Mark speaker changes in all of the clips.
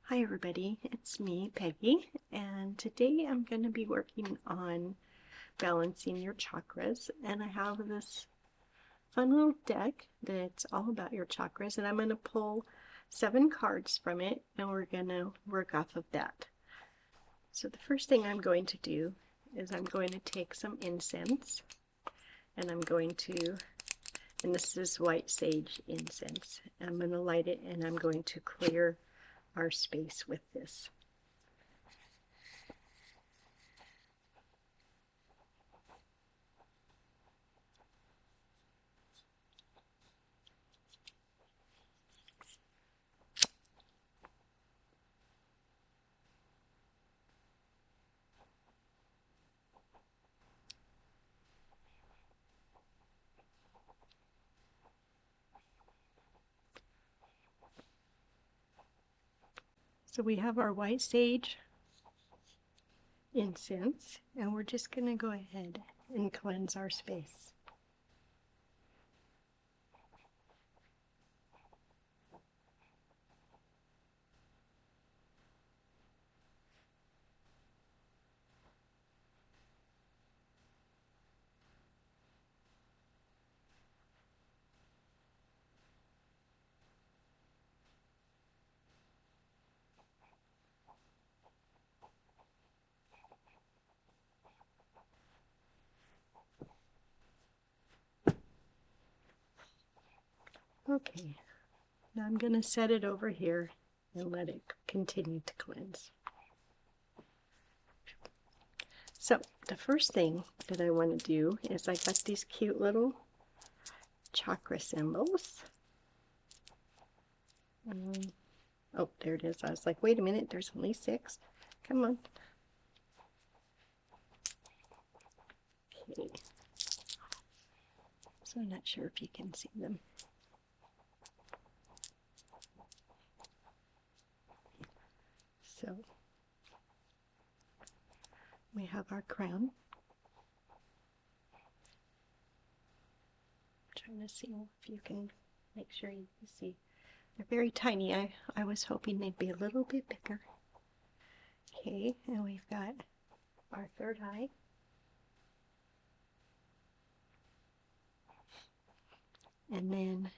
Speaker 1: Hi everybody, it's me, Peggy, and today I'm going to be working on balancing your chakras, and I have this fun little deck that's all about your chakras, and I'm going to pull 7 cards from it, and we're going to work off of that. So the first thing I'm going to do is I'm going to take some incense, and and this is white sage incense. I'm going to light it, and I'm going to clear our space with this. So we have our white sage incense, and we're just going to go ahead and cleanse our space. Okay, now I'm going to set it over here and let it continue to cleanse. So the first thing that I want to do is I got these cute little chakra symbols. Oh, there it is. I was like, wait a minute, there's only 6. Come on. Okay. So I'm not sure if you can see them. So we have our crown. I'm trying to see if you can make sure you can see. They're very tiny. I was hoping they'd be a little bit bigger. Okay, and we've got our third eye. And then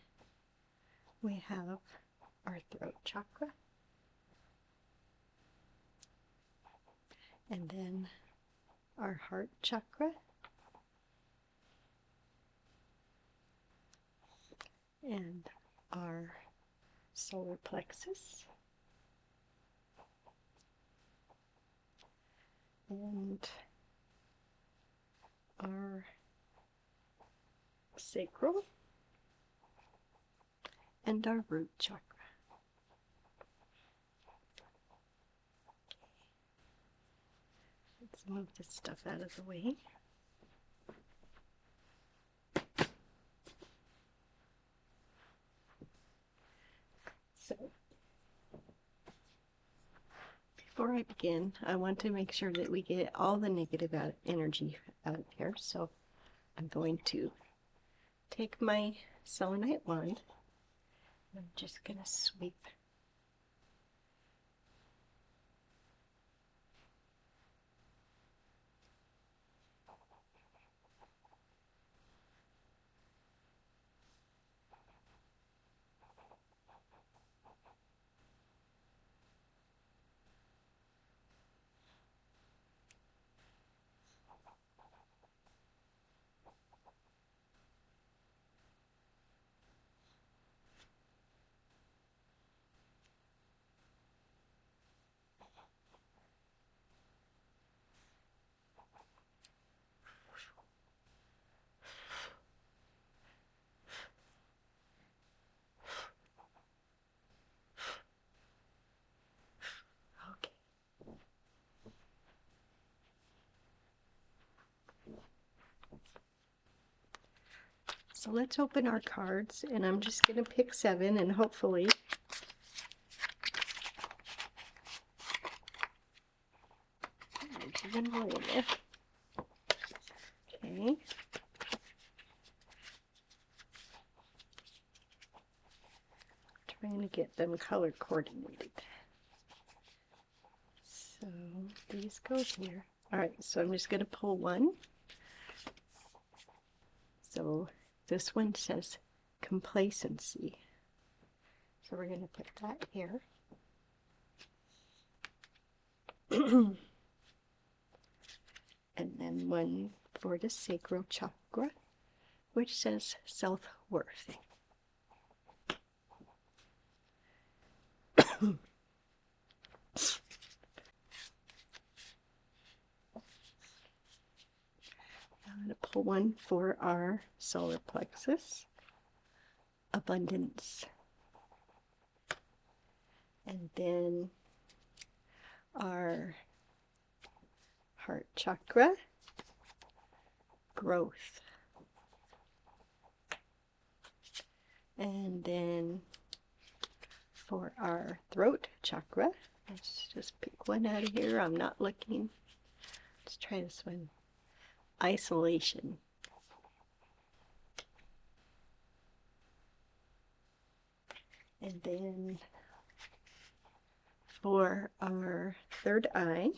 Speaker 1: we have our throat chakra. And then our heart chakra. And our solar plexus. And our sacral. And our root chakra. Let's move this stuff out of the way. So, before I begin, I want to make sure that we get all the negative energy out of here. So, I'm going to take my selenite wand. I'm just going to sweep So let's open our cards, and I'm just going to pick 7, and hopefully there's even more in there. Okay. Trying to get them color coordinated. So these go here. All right, so I'm just going to pull one. So this one says complacency. So we're going to put that here. And then one for the sacral chakra, which says self-worth. I'm going to pull one for our solar plexus, abundance. And then our heart chakra, growth. And then for our throat chakra, let's just pick one out of here. I'm not looking. Let's try this one. Isolation. And then for our third eye,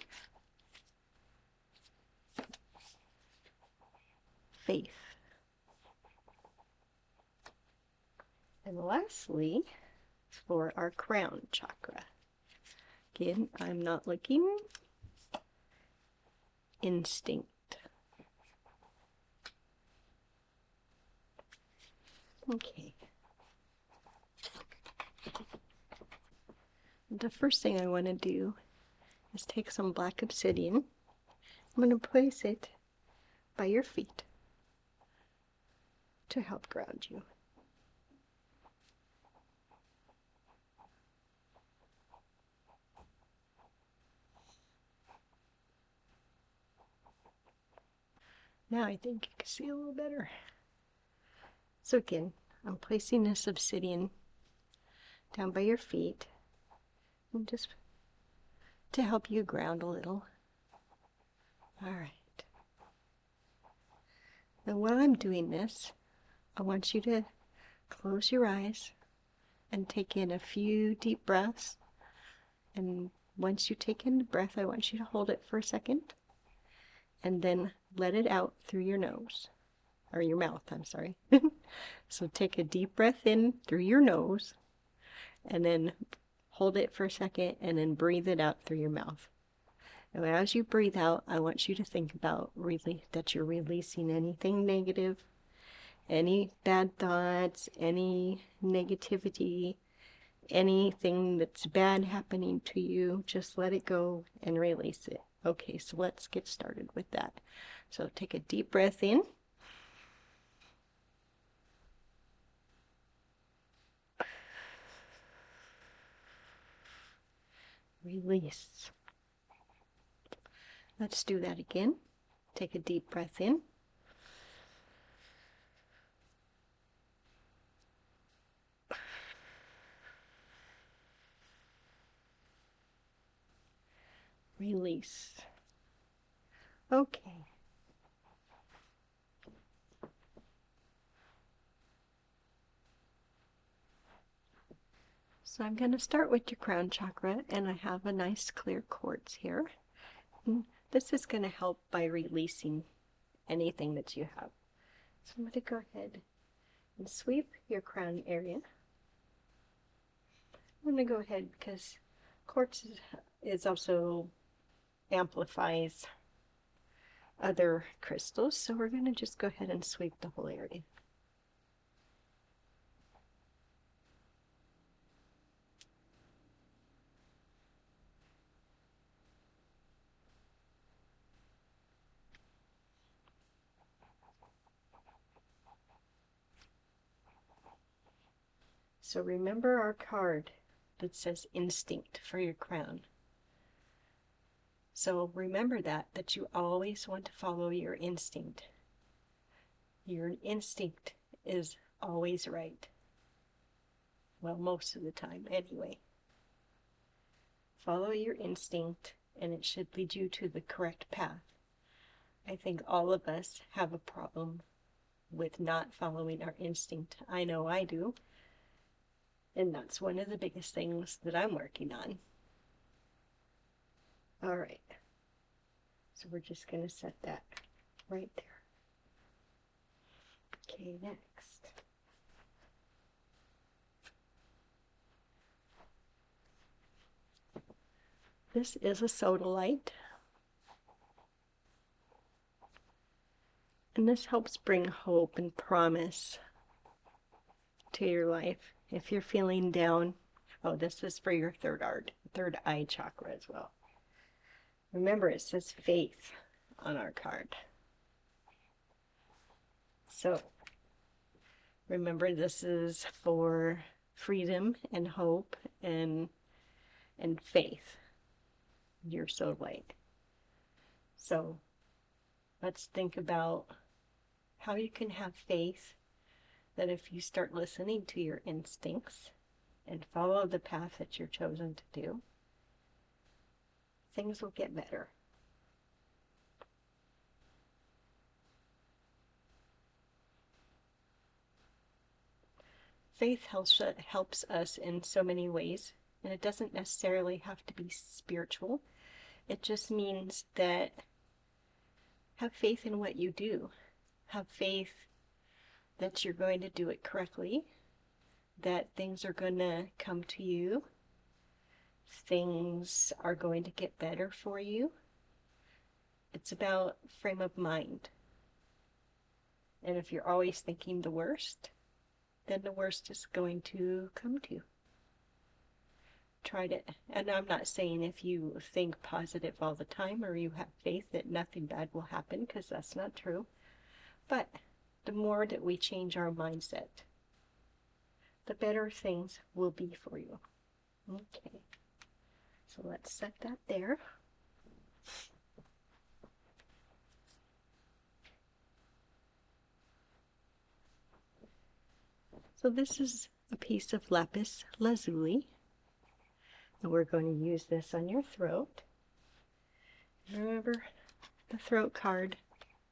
Speaker 1: faith. And lastly, for our crown chakra. Again, I'm not looking. Instinct. Okay. The first thing I want to do is take some black obsidian. I'm going to place it by your feet to help ground you. Now I think you can see a little better. So again, I'm placing this obsidian down by your feet, and just to help you ground a little. All right. Now while I'm doing this, I want you to close your eyes and take in a few deep breaths. And once you take in the breath, I want you to hold it for a second and then let it out through your nose, or your mouth, I'm sorry. So take a deep breath in through your nose and then hold it for a second and then breathe it out through your mouth. And as you breathe out, I want you to think about really that you're releasing anything negative, any bad thoughts, any negativity, anything that's bad happening to you. Just let it go and release it. Okay, so let's get started with that. So take a deep breath in. Release. Let's do that again. Take a deep breath in. Release. Okay. So I'm going to start with your crown chakra, and I have a nice clear quartz here. And this is going to help by releasing anything that you have. So I'm going to go ahead and sweep your crown area. I'm going to go ahead because quartz is also amplifies other crystals, so we're going to just go ahead and sweep the whole area. So remember our card that says instinct for your crown. So remember that you always want to follow your instinct. Your instinct is always right. Well, most of the time anyway. Follow your instinct and it should lead you to the correct path. I think all of us have a problem with not following our instinct. I know I do. And that's one of the biggest things that I'm working on. All right. So we're just going to set that right there. Okay, next. This is a soda light. And this helps bring hope and promise to your life. If you're feeling down, oh, this is for your third eye chakra as well. Remember, it says faith on our card. So, remember, this is for freedom and hope and faith. You're so light. So, let's think about how you can have faith that if you start listening to your instincts and follow the path that you're chosen to do, things will get better. Faith helps us in so many ways, and it doesn't necessarily have to be spiritual. It just means that have faith in what you do. Have faith that you're going to do it correctly, that things are going to come to you, things are going to get better for you. It's about frame of mind. And if you're always thinking the worst, then the worst is going to come to you. Try to, and I'm not saying if you think positive all the time or you have faith that nothing bad will happen, because that's not true. But the more that we change our mindset, the better things will be for you. Okay, so let's set that there. So this is a piece of lapis lazuli, and we're going to use this on your throat. Remember, the throat card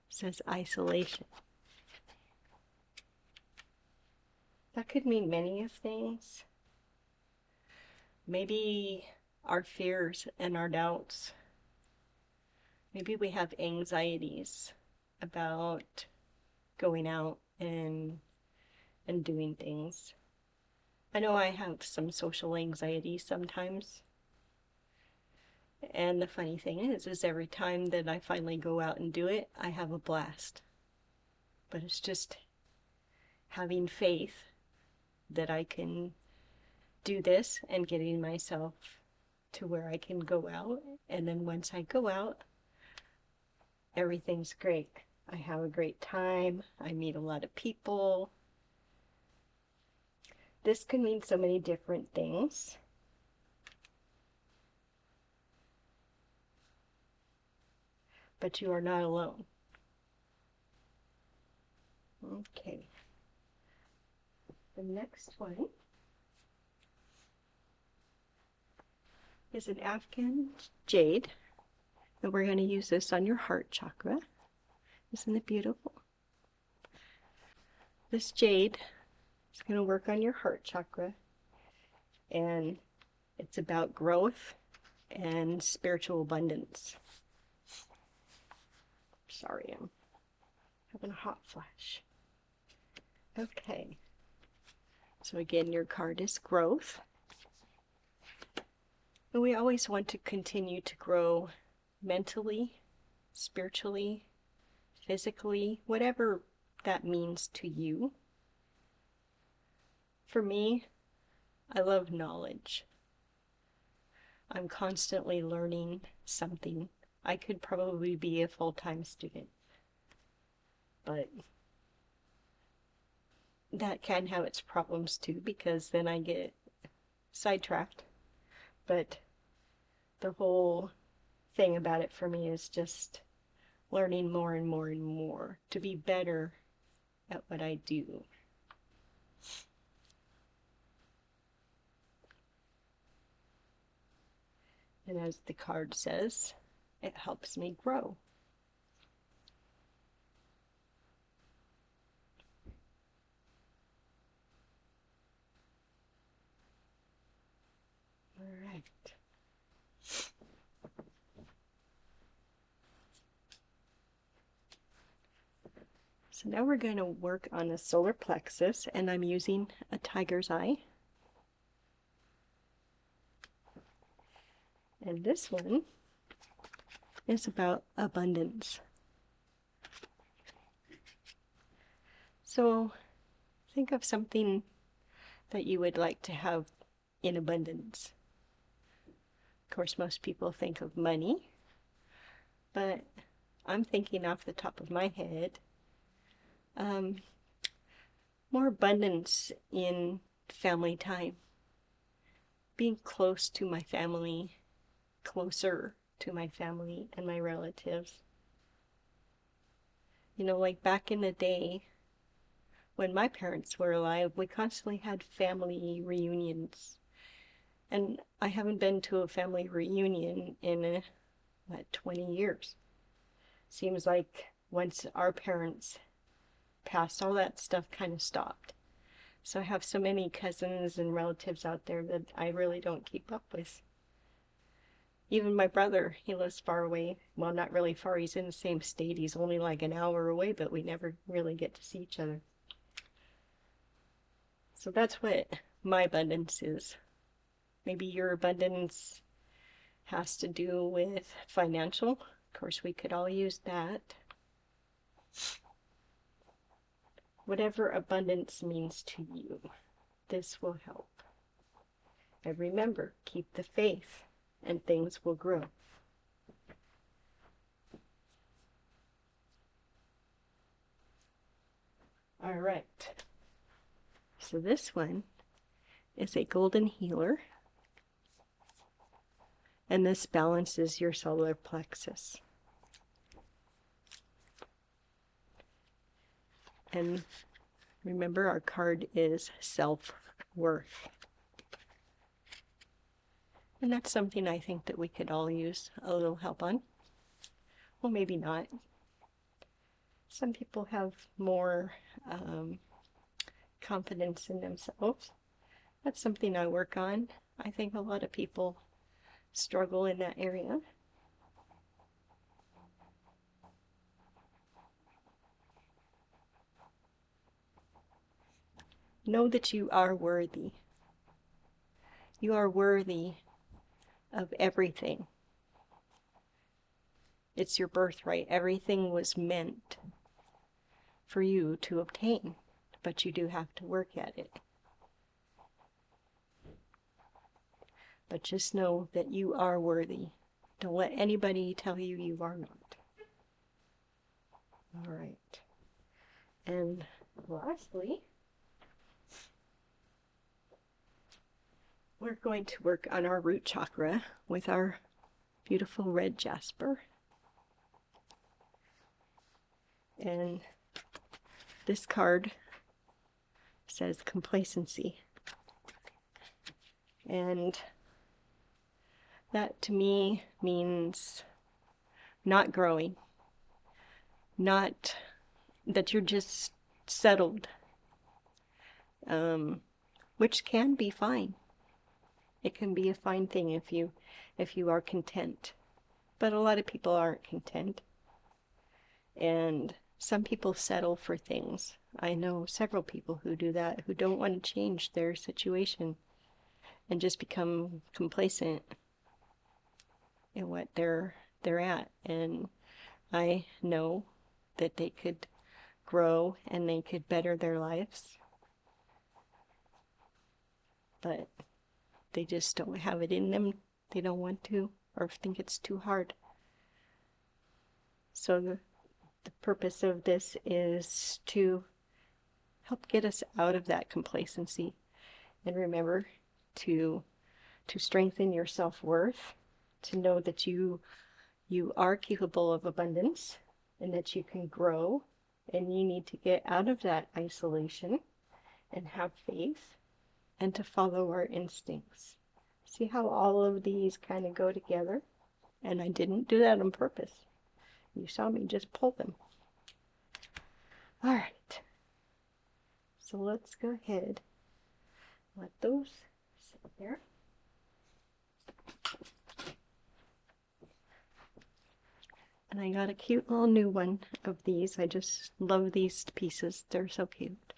Speaker 1: says isolation. That could mean many of things. Maybe our fears and our doubts. Maybe we have anxieties about going out and doing things. I know I have some social anxiety sometimes. And the funny thing is every time that I finally go out and do it, I have a blast. But it's just having faith that I can do this and getting myself to where I can go out. And then once I go out, everything's great. I have a great time. I meet a lot of people. This can mean so many different things. But you are not alone. Okay. The next one is an Afghan jade, and we're going to use this on your heart chakra. Isn't it beautiful? This jade is going to work on your heart chakra, and it's about growth and spiritual abundance. Sorry, I'm having a hot flash. Okay. So again, your card is growth. And we always want to continue to grow mentally, spiritually, physically, whatever that means to you. For me, I love knowledge. I'm constantly learning something. I could probably be a full-time student, but that can have its problems too, because then I get sidetracked. But the whole thing about it for me is just learning more and more and more to be better at what I do. And as the card says, it helps me grow. All right. So now we're going to work on the solar plexus, and I'm using a tiger's eye. And this one is about abundance. So think of something that you would like to have in abundance. Of course, most people think of money, but I'm thinking off the top of my head, more abundance in family time. Being close to my family, closer to my family and my relatives. You know, like back in the day, when my parents were alive, we constantly had family reunions. And I haven't been to a family reunion in, 20 years. Seems like once our parents passed, all that stuff kind of stopped. So I have so many cousins and relatives out there that I really don't keep up with. Even my brother, he lives far away. Well, not really far. He's in the same state. He's only like an hour away, but we never really get to see each other. So that's what my abundance is. Maybe your abundance has to do with financial. Of course, we could all use that. Whatever abundance means to you, this will help. And remember, keep the faith and things will grow. All right. So this one is a golden healer. And this balances your solar plexus. And remember, our card is Selfworth. And that's something I think that we could all use a little help on. Well, maybe not. Some people have more confidence in themselves. That's something I work on. I think a lot of people struggle in that area. Know that you are worthy. You are worthy of everything. It's your birthright. Everything was meant for you to obtain, but you do have to work at it. But just know that you are worthy. Don't let anybody tell you you are not. All right. And lastly, we're going to work on our root chakra with our beautiful red jasper. And this card says complacency. And that to me means not growing, not that you're just settled, which can be fine. It can be a fine thing if you are content. But a lot of people aren't content. And some people settle for things. I know several people who do that, who don't want to change their situation and just become complacent in what they're at. And I know that they could grow and they could better their lives, but they just don't have it in them. They don't want to, or think it's too hard. So the purpose of this is to help get us out of that complacency. And remember to strengthen your self-worth, to know that you are capable of abundance and that you can grow, and you need to get out of that isolation and have faith and to follow our instincts. See how all of these kind of go together? And I didn't do that on purpose. You saw me just pull them. All right. So let's go ahead. Let those sit there. And And I got a cute little new one of these. I just love these pieces. They're so cute.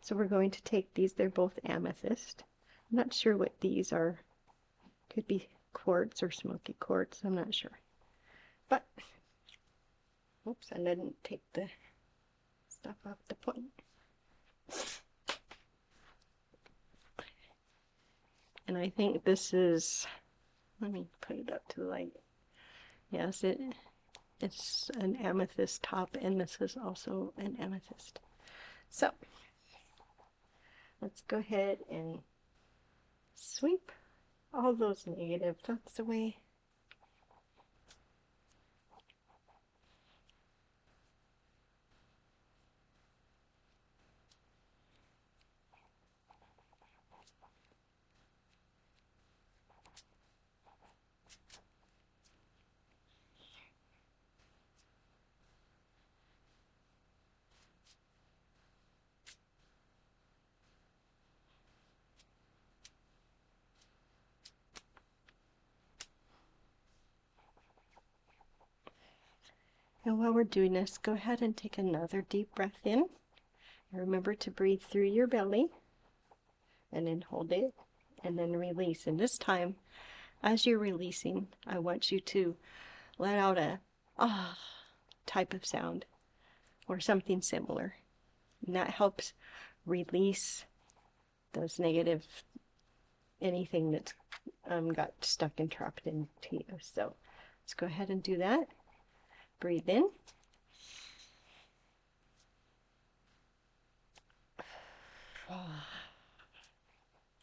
Speaker 1: So we're going to take these. They're both amethyst. I'm not sure what these are. Could be quartz or smoky quartz. I'm not sure. But, oops, I didn't take the stuff off the point. And I think this is, let me put it up to the light. Yes, it's an amethyst top, and this is also an amethyst. So, let's go ahead and sweep all those negative thoughts away. And while we're doing this, go ahead and take another deep breath in. And remember to breathe through your belly. And then hold it. And then release. And this time, as you're releasing, I want you to let out a ah type of sound. Or something similar. And that helps release those negative, anything that's got stuck and trapped into you. So let's go ahead and do that. Breathe in.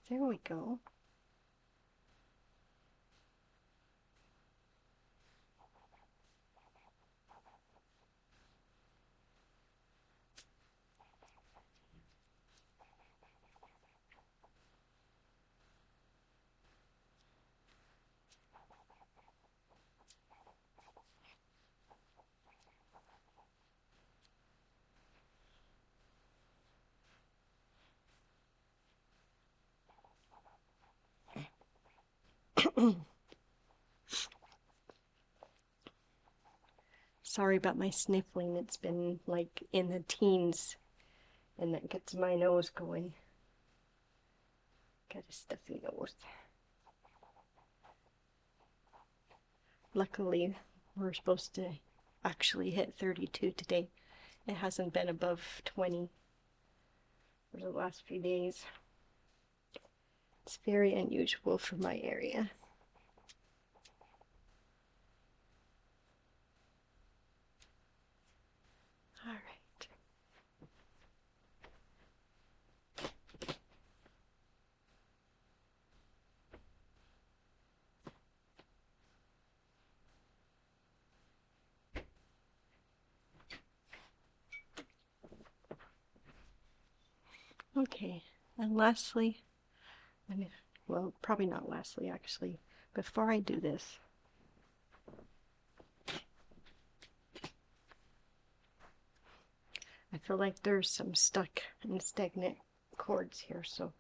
Speaker 1: There we go. Sorry about my sniffling. It's been like in the teens, and that gets my nose going. Got a stuffy nose. Luckily, we're supposed to actually hit 32 today. It hasn't been above 20 for the last few days. It's very unusual for my area. All right. Okay, and lastly, well, probably not lastly actually, before I do this, I feel like there's some stuck and stagnant cords here, so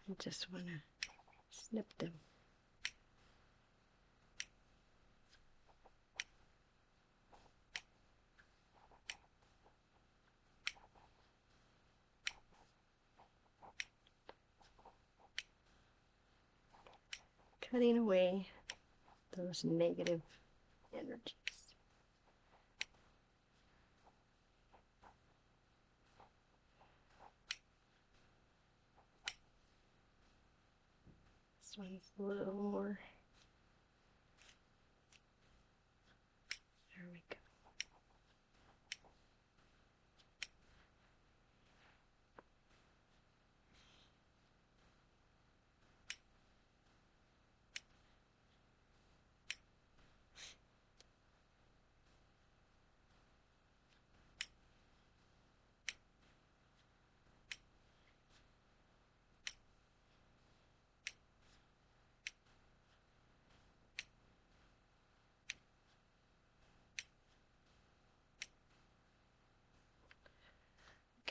Speaker 1: I just want to snip them. Cutting away those negative energies. This one's a little more. There we go.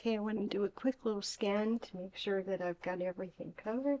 Speaker 1: Okay, I want to do a quick little scan to make sure that I've got everything covered.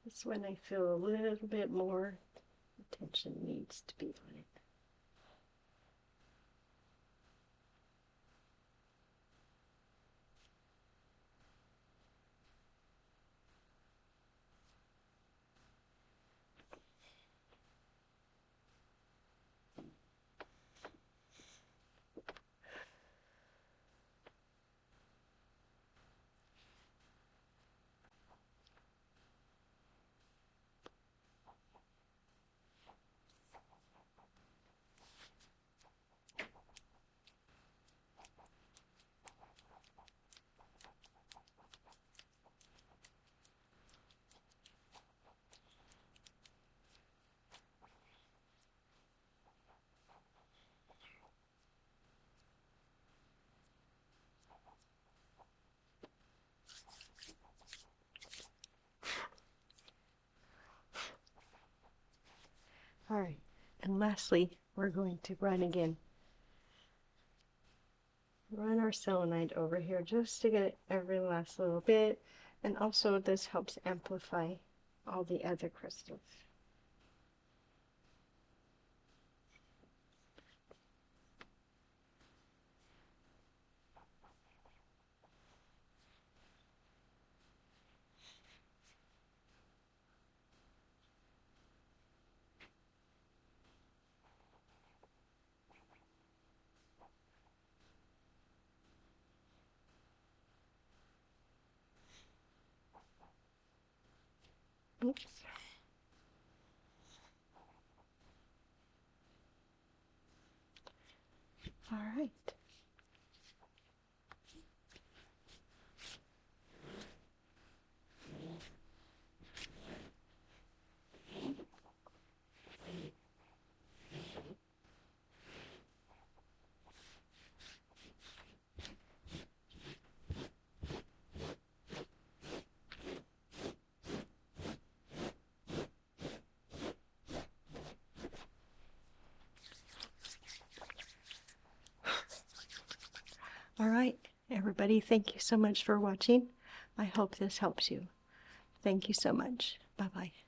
Speaker 1: This one I feel a little bit more attention needs to be on it. All right, and lastly, we're going to run again. Run our selenite over here just to get every last little bit, and also this helps amplify all the other crystals. Oops. All right. All right, everybody, thank you so much for watching. I hope this helps you. Thank you so much. Bye-bye.